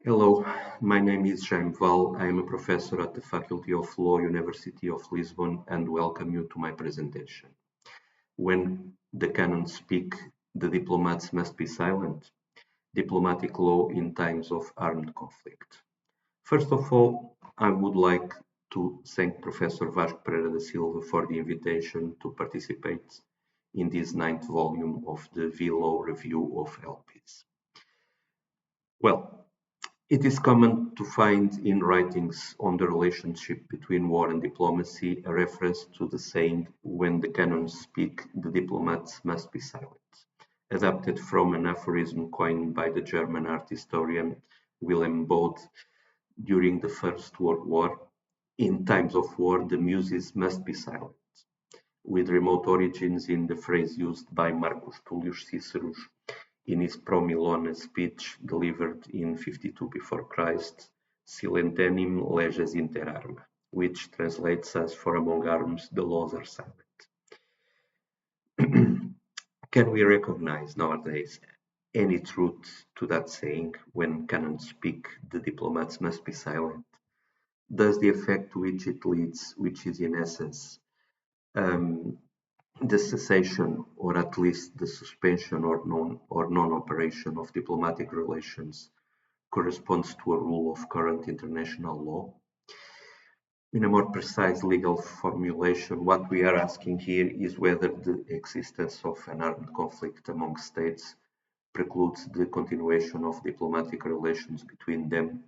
Hello, my name is Jaime Valle. I am a professor at the Faculty of Law, University of Lisbon, and welcome you to my presentation. When the canons speak, the diplomats must be silent. Diplomatic law in times of armed conflict. First of all, I would like to thank Professor Vasco Pereira da Silva for the invitation to participate in this ninth volume of the VLAW review of LPs. Well, it is common to find in writings on the relationship between war and diplomacy a reference to the saying, when the canons speak, the diplomats must be silent, adapted from an aphorism coined by the German art historian Wilhelm Bode during the First World War. In times of war, the muses must be silent, with remote origins in the phrase used by Marcus Tullius Cicerus in his Pro Milone speech delivered in 52 before Christ, Silentem leges inter arma, which translates as for among arms the laws are silent. Can we recognize nowadays any truth to that saying, when canons speak, the diplomats must be silent? Does the effect to which it leads, which is in essence the cessation or at least the suspension or non-operation of diplomatic relations corresponds to a rule of current international law? In a more precise legal formulation, what we are asking here is whether the existence of an armed conflict among states precludes the continuation of diplomatic relations between them,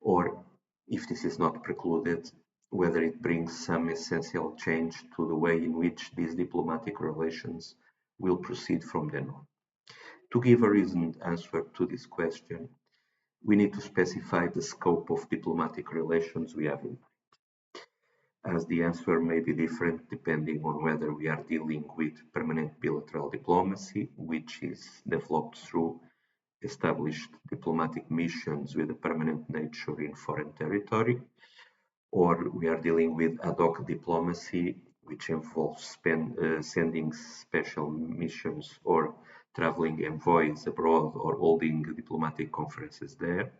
or if this is not precluded, whether it brings some essential change to the way in which these diplomatic relations will proceed from then on. To give a reasoned answer to this question, we need to specify the scope of diplomatic relations we have in mind, as the answer may be different depending on whether we are dealing with permanent bilateral diplomacy, which is developed through established diplomatic missions with a permanent nature in foreign territory, or we are dealing with ad hoc diplomacy, which involves sending special missions or traveling envoys abroad or holding diplomatic conferences there,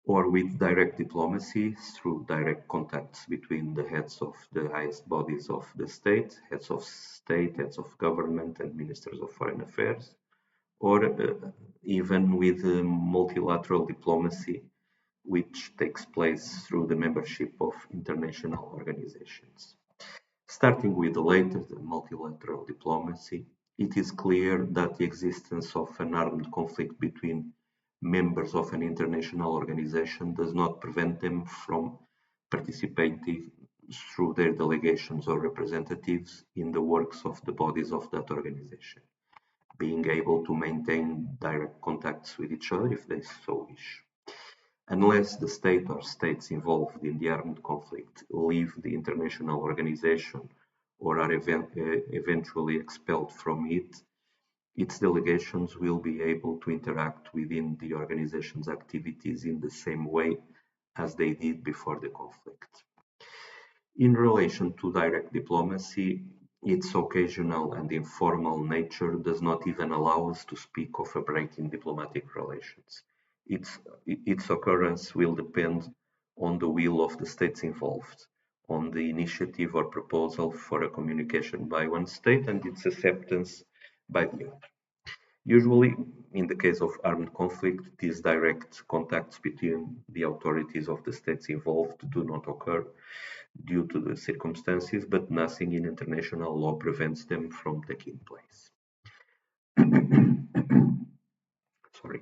or with direct diplomacy through direct contacts between the heads of the highest bodies of the state, heads of government, and ministers of foreign affairs, or even with multilateral diplomacy, which takes place through the membership of international organizations. Starting with the latter, the multilateral diplomacy, it is clear that the existence of an armed conflict between members of an international organization does not prevent them from participating through their delegations or representatives in the works of the bodies of that organization, being able to maintain direct contacts with each other if they so wish. Unless the state or states involved in the armed conflict leave the international organization or are eventually expelled from it, its delegations will be able to interact within the organization's activities in the same way as they did before the conflict. In relation to direct diplomacy, its occasional and informal nature does not even allow us to speak of a break in diplomatic relations. Its occurrence will depend on the will of the states involved, on the initiative or proposal for a communication by one state and its acceptance by the other. Usually, in the case of armed conflict, these direct contacts between the authorities of the states involved do not occur due to the circumstances, but nothing in international law prevents them from taking place. Sorry.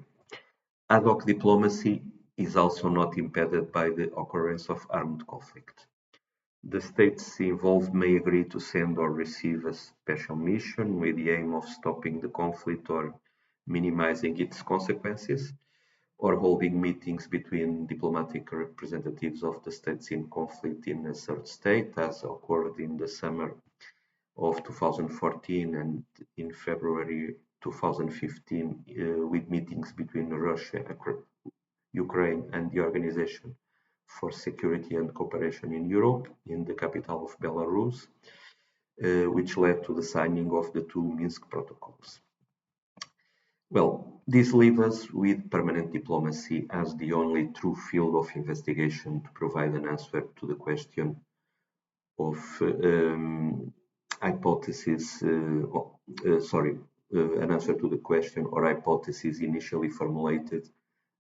Ad hoc diplomacy is also not impeded by the occurrence of armed conflict. The states involved may agree to send or receive a special mission with the aim of stopping the conflict or minimizing its consequences, or holding meetings between diplomatic representatives of the states in conflict in a third state, as occurred in the summer of 2014 and in February 2015, with meetings between Russia, Ukraine, and the Organization for Security and Cooperation in Europe in the capital of Belarus, which led to the signing of the two Minsk protocols. Well, This leaves us with permanent diplomacy as the only true field of investigation to provide an answer to the question of hypothesis, an answer to the question or hypothesis initially formulated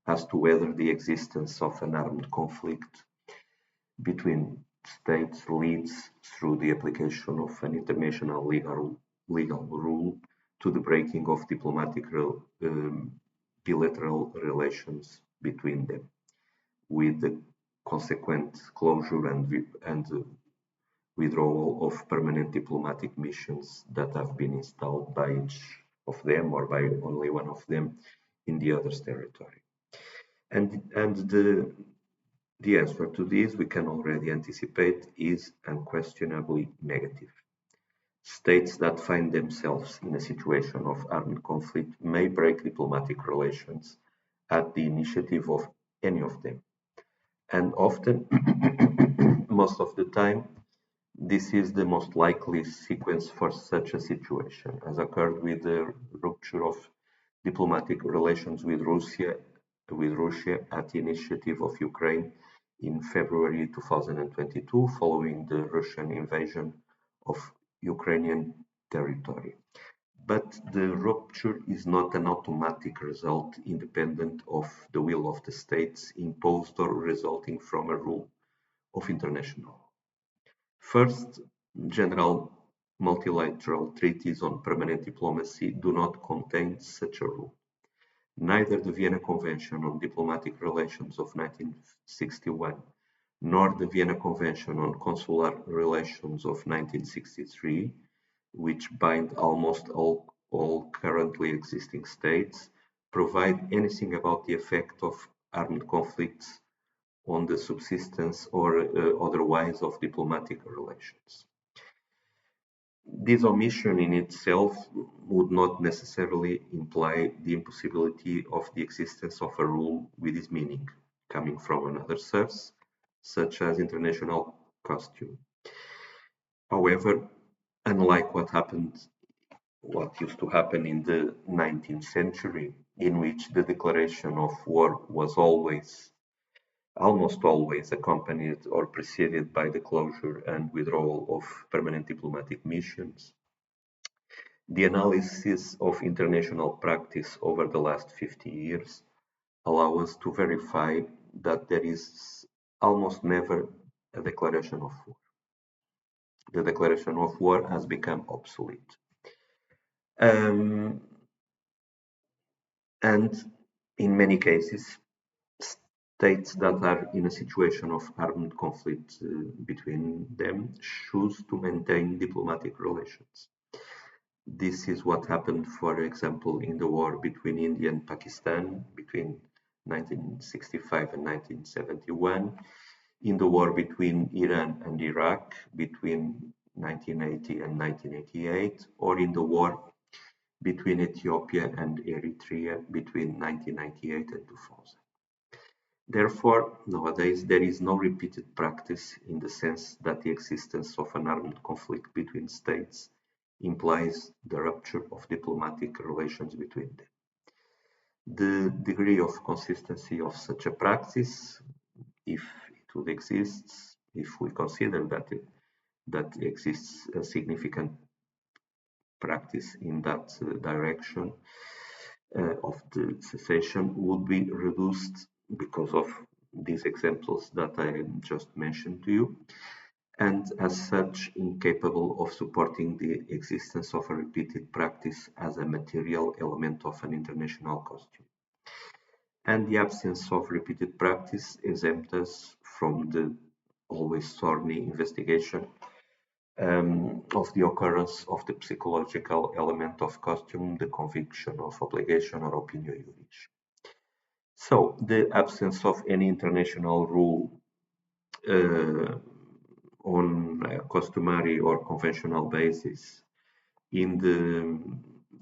as to whether the existence of an armed conflict between states leads through the application of an international legal rule to the breaking of diplomatic bilateral relations between them, with the consequent closure and withdrawal of permanent diplomatic missions that have been installed by each of them or by only one of them in the other's territory. And the answer to this, we can already anticipate, is unquestionably negative. States that find themselves in a situation of armed conflict may break diplomatic relations at the initiative of any of them. And often, most of the time, this is the most likely sequence for such a situation, as occurred with the rupture of diplomatic relations with Russia at the initiative of Ukraine in February 2022, following the Russian invasion of Ukrainian territory. But the rupture is not an automatic result independent of the will of the states imposed or resulting from a rule of international law. First, general multilateral treaties on permanent diplomacy do not contain such a rule. Neither the Vienna Convention on Diplomatic Relations of 1961 nor the Vienna Convention on Consular Relations of 1963, which bind almost all currently existing states, provide anything about the effect of armed conflicts on the subsistence or otherwise of diplomatic relations. This omission in itself would not necessarily imply the impossibility of the existence of a rule with this meaning, coming from another source, such as international costume. However, unlike what used to happen in the 19th century, in which the declaration of war was almost always accompanied or preceded by the closure and withdrawal of permanent diplomatic missions, the analysis of international practice over the last 50 years allow us to verify that there is almost never a declaration of war. The declaration of war has become obsolete. And in many cases, states that are in a situation of armed conflict between them choose to maintain diplomatic relations. This is what happened, for example, in the war between India and Pakistan between 1965 and 1971, in the war between Iran and Iraq between 1980 and 1988, or in the war between Ethiopia and Eritrea between 1998 and 2000. Therefore, nowadays there is no repeated practice in the sense that the existence of an armed conflict between states implies the rupture of diplomatic relations between them. The degree of consistency of such a practice, if it would exist, if we consider that exists a significant practice in that direction of the cessation, would be reduced because of these examples that I just mentioned to you, and as such incapable of supporting the existence of a repeated practice as a material element of an international costume. And the absence of repeated practice exempts us from the always thorny investigation of the occurrence of the psychological element of costume, the conviction of obligation or opinio juris. So, the absence of any international rule on a customary or conventional basis in the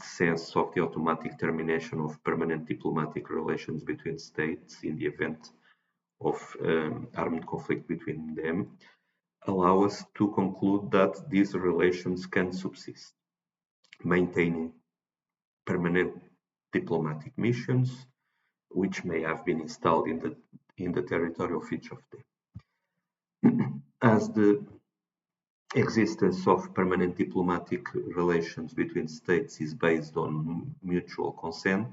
sense of the automatic termination of permanent diplomatic relations between states in the event of armed conflict between them, allow us to conclude that these relations can subsist, maintaining permanent diplomatic missions, which may have been installed in the territory of each of them. As the existence of permanent diplomatic relations between states is based on mutual consent,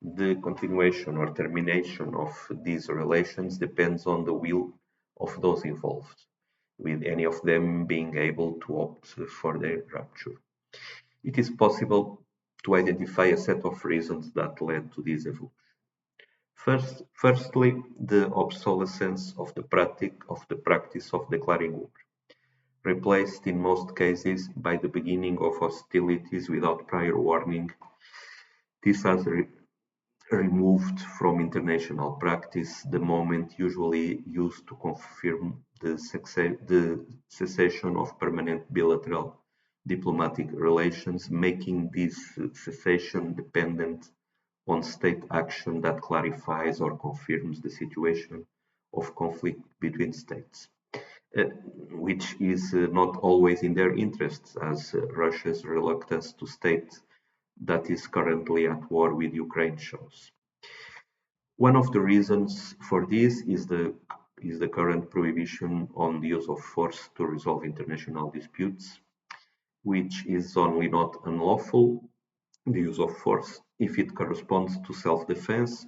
the continuation or termination of these relations depends on the will of those involved, with any of them being able to opt for their rupture. It is possible to identify a set of reasons that led to this evolution. Firstly, the obsolescence of the practice of declaring war, replaced in most cases by the beginning of hostilities without prior warning. This has removed from international practice the moment usually used to confirm the cessation of permanent bilateral diplomatic relations, making this cessation dependent on state action that clarifies or confirms the situation of conflict between states, which is not always in their interests, as Russia's reluctance to state that is currently at war with Ukraine shows. One of the reasons for this is the current prohibition on the use of force to resolve international disputes, which is only not unlawful, the use of force, if it corresponds to self-defense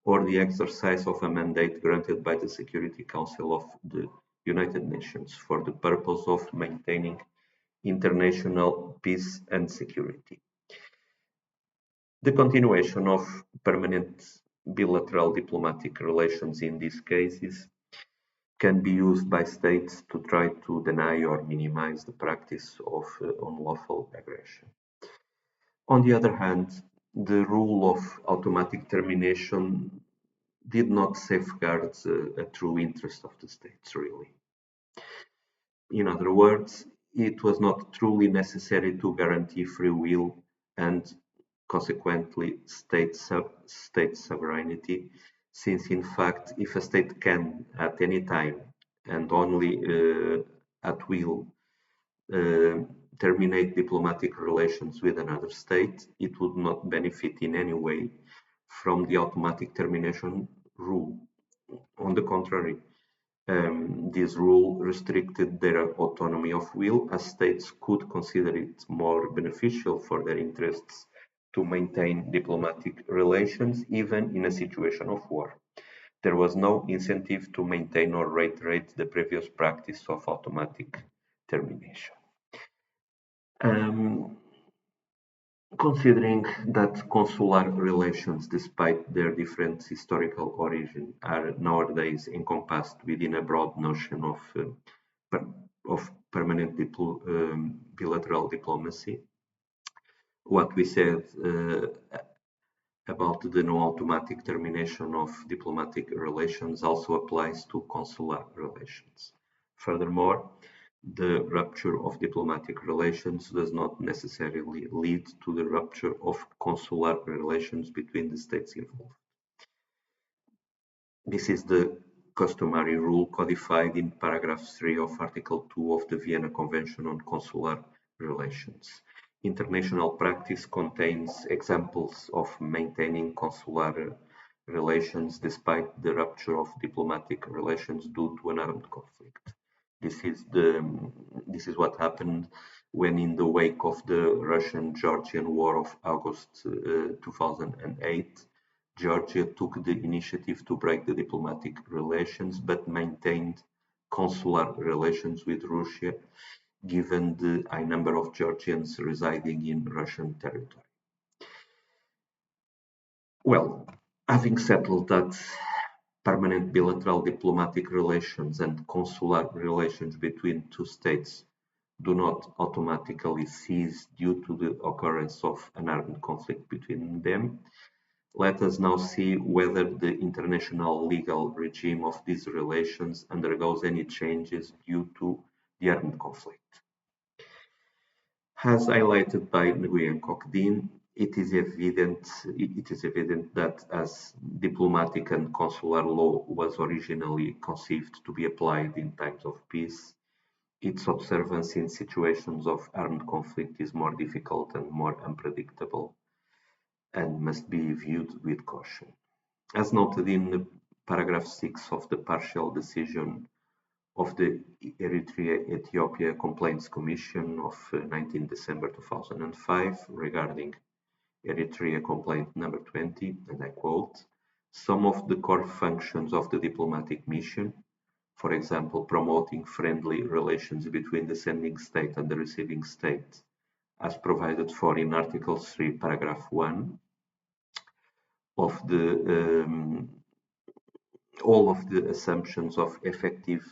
or the exercise of a mandate granted by the Security Council of the United Nations for the purpose of maintaining international peace and security. The continuation of permanent bilateral diplomatic relations in these cases can be used by states to try to deny or minimize the practice of unlawful aggression. On the other hand, the rule of automatic termination did not safeguard a true interest of the states, really. In other words, it was not truly necessary to guarantee free will and consequently state sovereignty, since in fact, if a state can at any time and only at will terminate diplomatic relations with another state, it would not benefit in any way from the automatic termination rule. On the contrary, this rule restricted their autonomy of will, as states could consider it more beneficial for their interests to maintain diplomatic relations even in a situation of war. There was no incentive to maintain or reiterate the previous practice of automatic termination. Considering that consular relations, despite their different historical origin, are nowadays encompassed within a broad notion of permanent bilateral diplomacy, what we said about the no-automatic termination of diplomatic relations also applies to consular relations. Furthermore, the rupture of diplomatic relations does not necessarily lead to the rupture of consular relations between the states involved. This is the customary rule codified in paragraph 3 of Article 2 of the Vienna Convention on Consular Relations. International practice contains examples of maintaining consular relations despite the rupture of diplomatic relations due to an armed conflict. This is what happened when, in the wake of the Russian-Georgian War of August 2008, Georgia took the initiative to break the diplomatic relations but maintained consular relations with Russia, given the high number of Georgians residing in Russian territory. Well, having settled that permanent bilateral diplomatic relations and consular relations between two states do not automatically cease due to the occurrence of an armed conflict between them, let us now see whether the international legal regime of these relations undergoes any changes due to the armed conflict. As highlighted by Nguyen Ngoc Dinh, it is evident that as diplomatic and consular law was originally conceived to be applied in times of peace, its observance in situations of armed conflict is more difficult and more unpredictable. and must be viewed with caution. As noted in paragraph 6 of the partial decision of the Eritrea-Ethiopia Complaints Commission of 19 December 2005 regarding Eritrea Complaint number 20, and I quote, "Some of the core functions of the diplomatic mission, for example, promoting friendly relations between the sending state and the receiving state, as provided for in Article 3, Paragraph 1 of the all of the assumptions of effective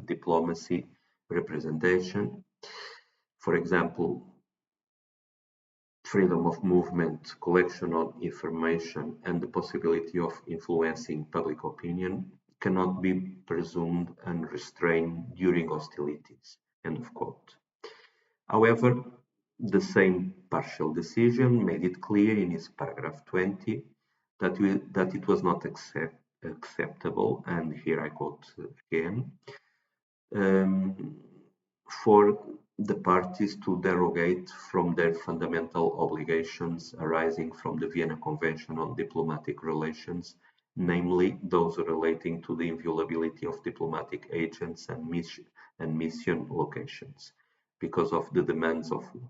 diplomacy representation, for example, freedom of movement, collection of information, and the possibility of influencing public opinion cannot be presumed unrestrained during hostilities." End of quote. However, the same partial decision made it clear in its paragraph 20 that it was not acceptable, and here I quote again, for the parties to derogate from their fundamental obligations arising from the Vienna Convention on Diplomatic Relations, namely those relating to the inviolability of diplomatic agents and mission locations, because of the demands of war.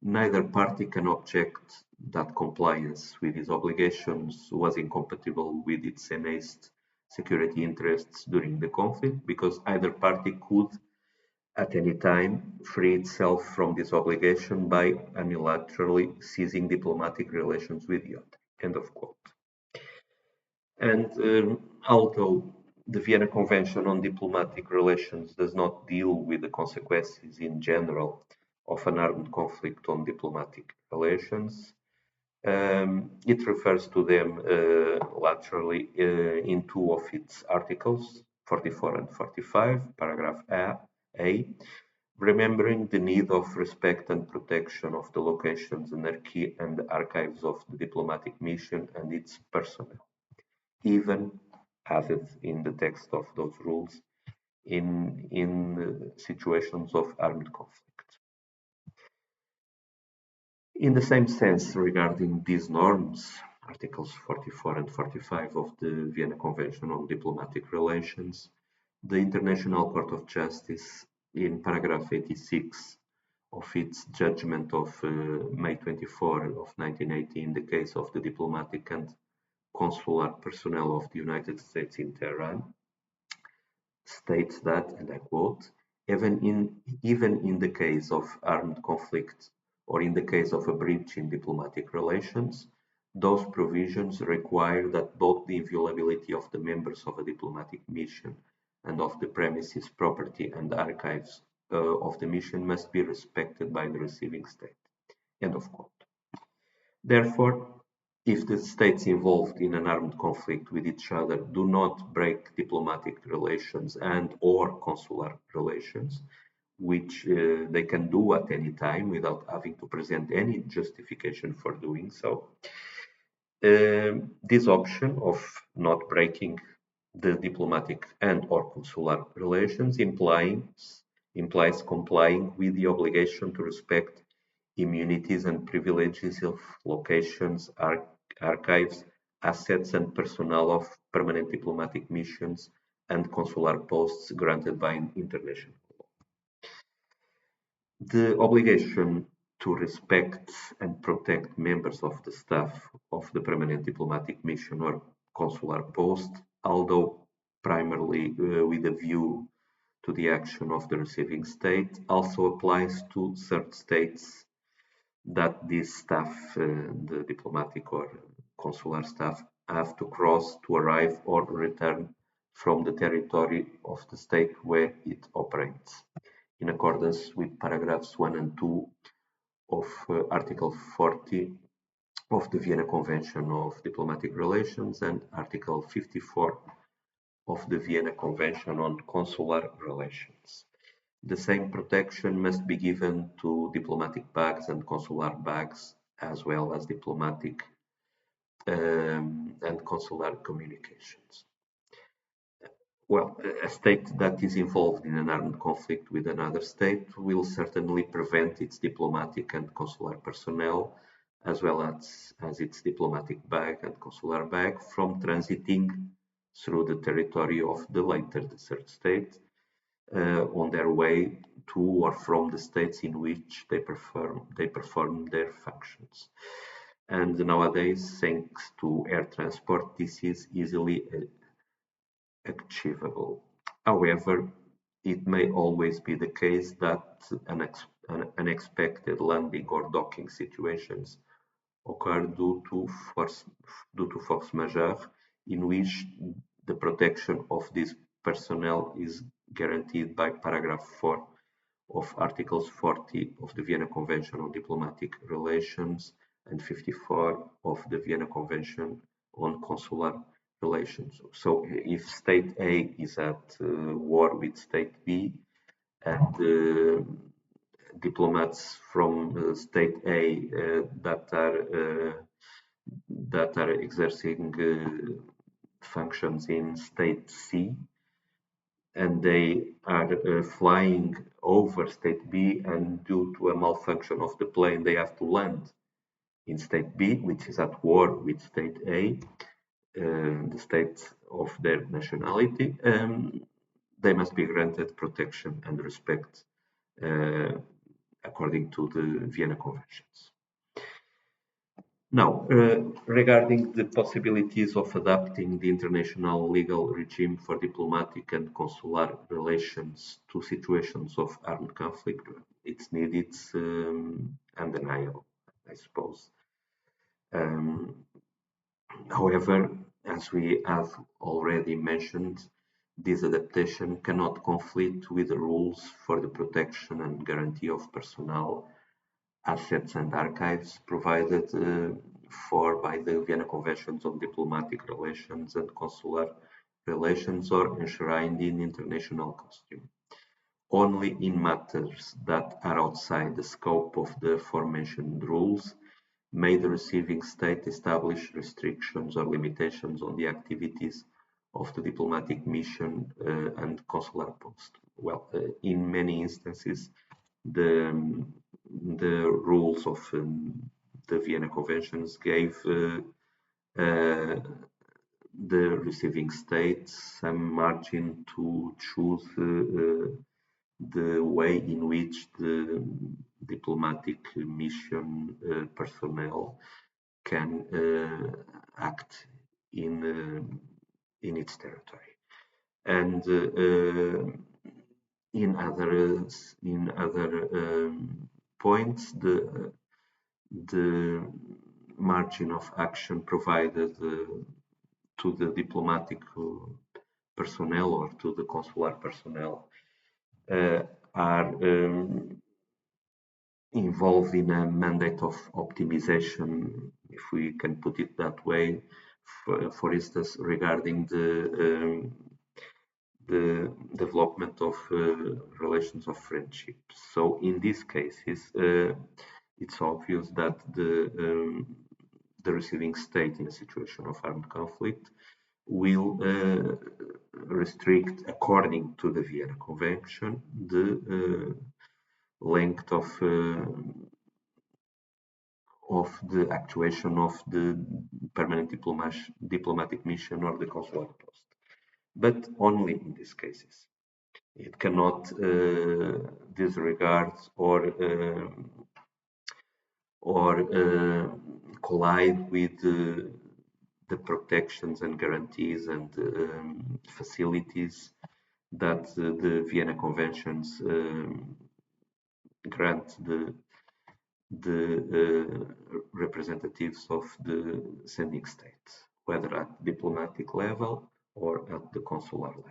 Neither party can object that compliance with these obligations was incompatible with its enhanced security interests during the conflict, because either party could at any time free itself from this obligation by unilaterally ceasing diplomatic relations with the other. End of quote. And although the Vienna Convention on Diplomatic Relations does not deal with the consequences in general of an armed conflict on diplomatic relations, it refers to them laterally in two of its articles, 44 and 45, paragraph A, remembering the need of respect and protection of the locations and archives of the diplomatic mission and its personnel, even added in the text of those rules in situations of armed conflict. In the same sense, regarding these norms, Articles 44 and 45 of the Vienna Convention on Diplomatic Relations, the International Court of Justice, in paragraph 86 of its judgment of May 24 of 1980 in the case of the diplomatic and consular personnel of the United States in Tehran, states that, and I quote, even in the case of armed conflict or in the case of a breach in diplomatic relations, those provisions require that both the inviolability of the members of a diplomatic mission and of the premises, property, and archives of the mission must be respected by the receiving state. End of quote. Therefore, if the states involved in an armed conflict with each other do not break diplomatic relations and/or consular relations, which they can do at any time without having to present any justification for doing so, this option of not breaking the diplomatic and/or consular relations implies complying with the obligation to respect immunities and privileges of locations, archives, assets, and personnel of permanent diplomatic missions and consular posts granted by international law. The obligation to respect and protect members of the staff of the permanent diplomatic mission or consular post, although primarily with a view to the action of the receiving state, also applies to third states that this staff, the diplomatic or consular staff, have to cross to arrive or return from the territory of the state where it operates, in accordance with paragraphs 1 and 2 of Article 40 of the Vienna Convention of Diplomatic Relations and Article 54 of the Vienna Convention on Consular Relations. The same protection must be given to diplomatic bags and consular bags, as well as diplomatic and consular communications. Well, a state that is involved in an armed conflict with another state will certainly prevent its diplomatic and consular personnel as well as its diplomatic bag and consular bag, from transiting through the territory of the later the third state on their way to or from the states in which they perform their functions. And nowadays, thanks to air transport, this is easily achievable. However, it may always be the case that unexpected landing or docking situations occur due to force majeure, in which the protection of this personnel is guaranteed by paragraph 4 of Articles 40 of the Vienna Convention on Diplomatic Relations and 54 of the Vienna Convention on Consular Relations. So if State A is at war with State B, and diplomats from State A that are exerting functions in State C, and they are flying over State B, and due to a malfunction of the plane, they have to land in State B, which is at war with State A, the state of their nationality. They must be granted protection and respect according to the Vienna Conventions. Now, regarding the possibilities of adapting the international legal regime for diplomatic and consular relations to situations of armed conflict, its need, it's undeniable, I suppose. However, as we have already mentioned, this adaptation cannot conflict with the rules for the protection and guarantee of personnel, assets and archives provided for by the Vienna Conventions on Diplomatic Relations and Consular Relations, or enshrined in international custom. Only in matters that are outside the scope of the aforementioned rules may the receiving state establish restrictions or limitations on the activities of the diplomatic mission and consular post. Well, in many instances, the rules of the Vienna Conventions gave the receiving state some margin to choose the way in which the diplomatic mission personnel can act in its territory. And in other points, the margin of action provided to the diplomatic personnel or to the consular personnel are involved in a mandate of optimization, if we can put it that way, for instance, regarding the development of relations of friendship. So in these cases, it's obvious that the receiving state in a situation of armed conflict will restrict, according to the Vienna Convention, the length of the actuation of the permanent diplomatic mission or the consular post, but only in these cases. It cannot disregard or collide with the protections and guarantees and facilities that the Vienna Conventions grant the representatives of the sending state, whether at diplomatic level or at the consular level.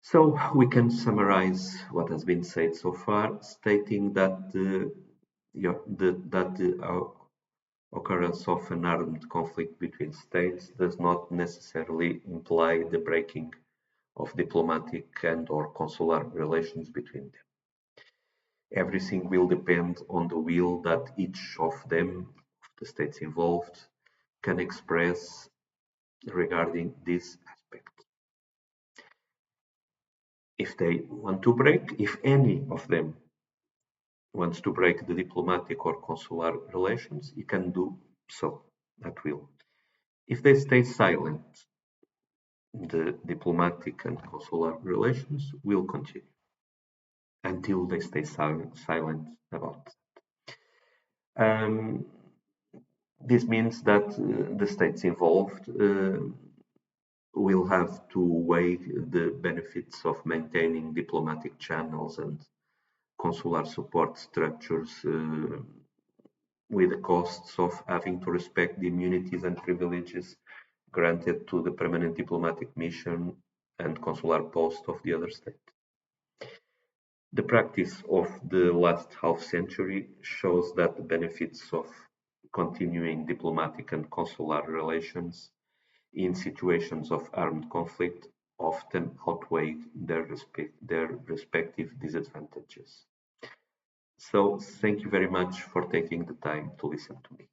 So we can summarize what has been said so far, stating that the occurrence of an armed conflict between states does not necessarily imply the breaking of diplomatic and or consular relations between them. Everything will depend on the will that each of them, the states involved, can express regarding this aspect. If they want to break, if any of them wants to break the diplomatic or consular relations, he can do so at will. If they stay silent, the diplomatic and consular relations will continue until they stay silent about it. This means that the states involved will have to weigh the benefits of maintaining diplomatic channels and consular support structures with the costs of having to respect the immunities and privileges granted to the permanent diplomatic mission and consular post of the other state. The practice of the last half century shows that the benefits of continuing diplomatic and consular relations in situations of armed conflict often outweigh their respective disadvantages. So thank you very much for taking the time to listen to me.